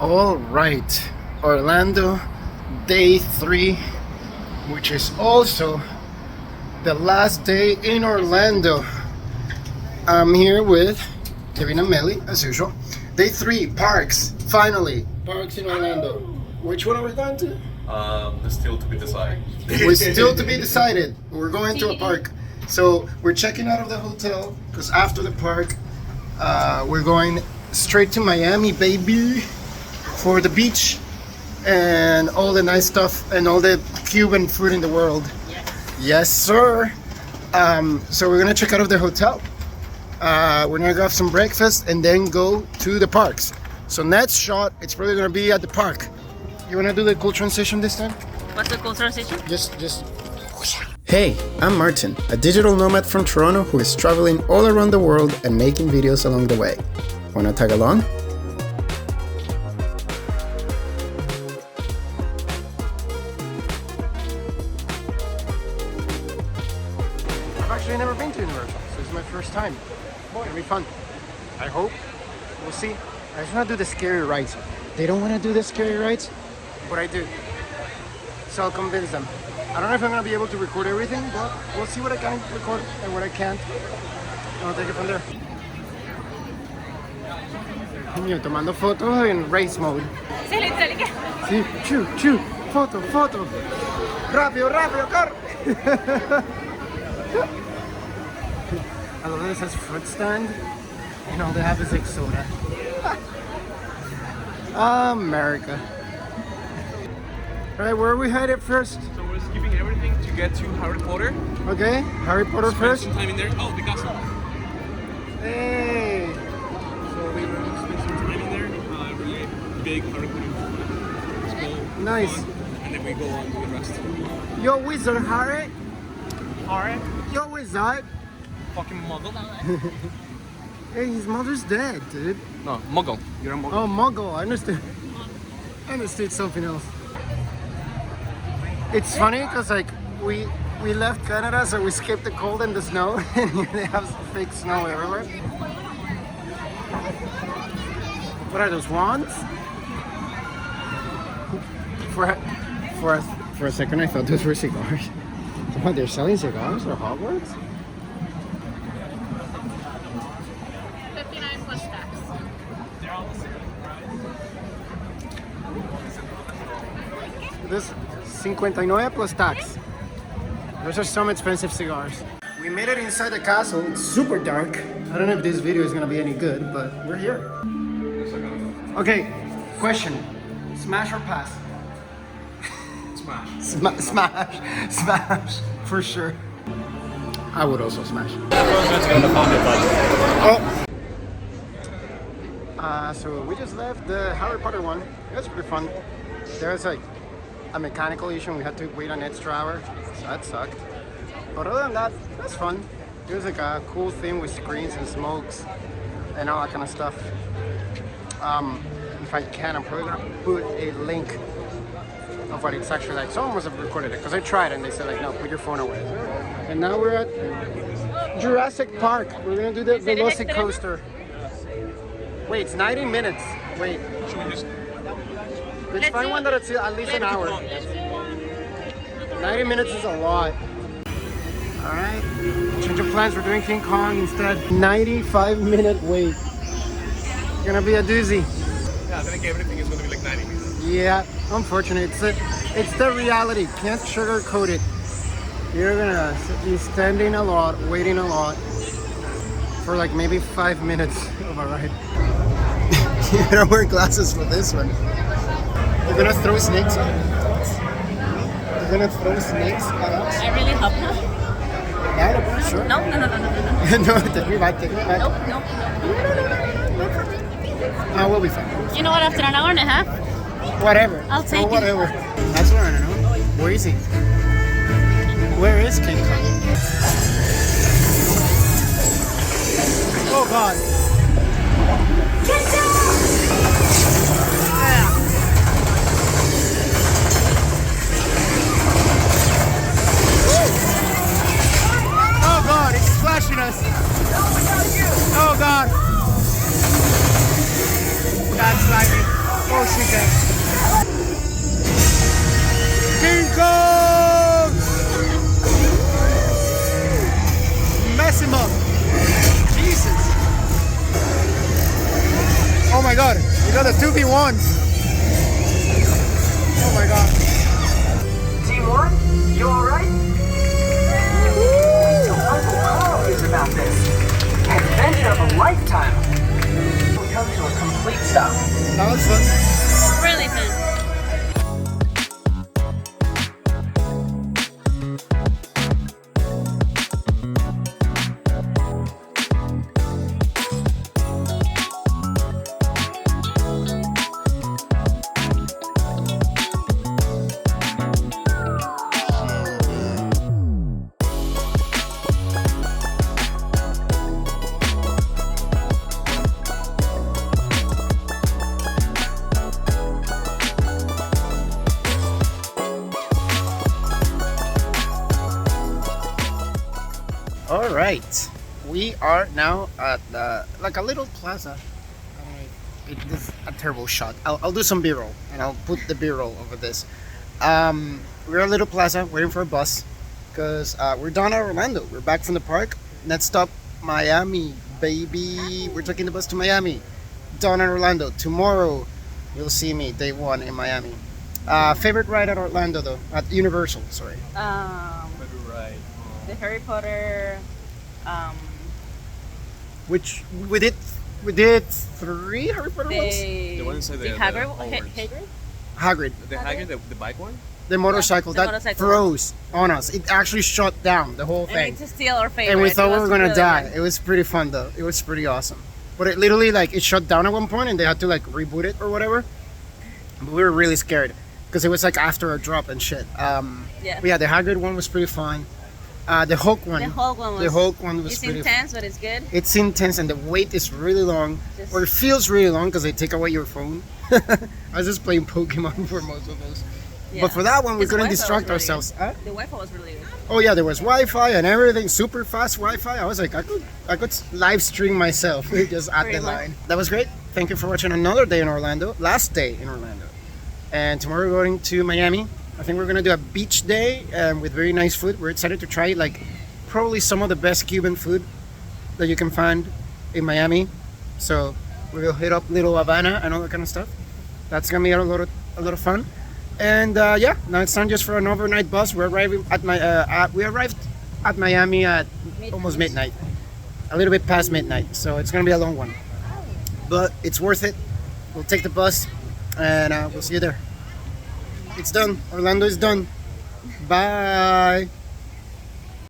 All right, Orlando, day 3, which is also the last day in Orlando. I'm here with Kevin and Melly, as usual. Day 3, parks, finally. Parks in Orlando. Which one are we going to? Still to be decided. We're still to be decided. We're going to a park. So we're checking out of the hotel, because after the park, we're going straight to Miami, baby, for the beach and all the nice stuff and all the Cuban food in the world. Yes, sir. So we're gonna check out of the hotel. We're gonna grab some breakfast and then go to the parks. So next shot, it's probably gonna be at the park. You wanna do the cool transition this time? What's the cool transition? Just. Hey, I'm Martin, a digital nomad from Toronto who is traveling all around the world and making videos along the way. Wanna tag along? I've actually never been to Universal, so this is my first time. It'll be fun. I hope. We'll see. I just want to do the scary rides. They don't want to do the scary rides, but I do. So I'll convince them. I don't know if I'm going to be able to record everything, but we'll see what I can record and what I can't. And I'll take it from there. Niño, tomando fotos en race mode. Sí, literal, ¿qué? Sí, chu, foto. Rápido, corre. I love that it says fruit stand, and all they have is like soda. America. Alright, where are we headed first? So we're skipping everything to get to Harry Potter. Okay, Harry Potter first. Spend some time in there. Oh, the castle. Hey! So we will spend some time in there. Really big Harry Potter school. Nice. And then we go on to the rest. Yo, wizard Harry. Harry? Yo, wizard. Fucking muggle. Hey, his mother's dead, dude. No, muggle. You're a muggle. Oh, Muggle. I understood. I understood something else. It's funny because like we left Canada, so we skipped the cold and the snow, and here they have fake snow everywhere. What are those, wands? For a second, I thought those were cigars. What, they're selling cigars or Hogwarts? 59 plus tax. This 59 plus tax. Those are some expensive cigars. We made it inside the castle. It's super dark. I don't know if this video is gonna be any good, but we're here. Okay, question. Smash or pass? Smash. Smash, for sure. I would also smash. So we just left the Harry Potter one. It was pretty fun. There was like a mechanical issue and we had to wait an extra hour, so that sucked. But other than that, it was fun. It was like a cool thing with screens and smokes and all that kind of stuff. If I can, I'm probably gonna put a link of what it's actually like. Someone must have recorded it because I tried and they said like, no, put your phone away. And now we're at Jurassic Park. We're gonna do the Velocicoaster. Wait, it's 90 minutes. Wait. Let's find one that's at least an hour. 90 minutes is a lot. Alright. Change of plans, we're doing King Kong instead. 95-minute wait. Gonna be a doozy. Yeah, I think everything is going to be like 90 minutes. Yeah, unfortunate. It's the reality. Can't sugarcoat it. You're gonna be standing a lot, waiting a lot for like maybe 5 minutes of a ride. You gotta wear glasses for this one. You're gonna throw snakes at us. You're gonna throw snakes at us. I really hope not. Yeah, sure. No. No, take me back. No. Oh, we'll be fine. You know what? After an hour and a half, Whatever. I'll take it. Whatever. That's what I don't know. Where is he? Where is King Kong? Oh God. Oh God, it's splashing us. Oh God. That's slimy. Oh Ocean King. King Kong! Mess him up. Jesus. Oh my god. You got the 2v1s. Oh my god. Team 1, you alright? Uncle Carl is about this. Adventure of a lifetime. We come to a complete stop. That was fun. Really fun. All right, we are now at like a little plaza. It is a terrible shot. I'll do some B-roll and I'll put the B-roll over this. We're at a little plaza waiting for a bus because we're done at Orlando. We're back from the park. Next stop, Miami, baby. We're taking the bus to Miami. Done at Orlando. Tomorrow, you'll see me day one in Miami. Favorite ride at Orlando though? At Universal, sorry. Right. The Harry Potter. Which we did 3 Harry Potter ones. The one inside the Hagrid. Hogwarts. Hagrid? Hagrid, The Hagrid, the bike one? the motorcycle the that motorcycle. froze on us. It actually shut down the whole I thing, need to steal our favorite. and we thought It we were was gonna really die. good. It was pretty fun though. It was pretty awesome. But it literally it shut down at one point, and they had to reboot it or whatever. But we were really scared because it was after a drop and shit. Yeah. But yeah, the Hagrid one was pretty fun. The Hulk one. The Hulk one was. The Hulk one was It's pretty intense, but it's good. It's intense and the wait is really long, Just- or it feels really long because they take away your phone. I was just playing Pokemon for most of those. Yeah. But for that one, we His couldn't Wi-Fi was distract really ourselves. good. Huh? The Wi-Fi was really good. Oh yeah, there was Wi-Fi and everything, super fast Wi-Fi. I was like, I could live stream myself just at Pretty the much. line. That was great. Thank you for watching another day in Orlando, last day in Orlando. And tomorrow we're going to Miami. I think we're gonna do a beach day with very nice food. We're excited to try probably some of the best Cuban food that you can find in Miami. So we will hit up Little Havana and all that kind of stuff. That's gonna be a lot of fun. And yeah, now it's time just for an overnight bus. We're arriving at we arrived at Miami at almost midnight, a little bit past midnight. So it's gonna be a long one, but it's worth it. We'll take the bus, and we'll see you there. It's done. Orlando is done. Bye.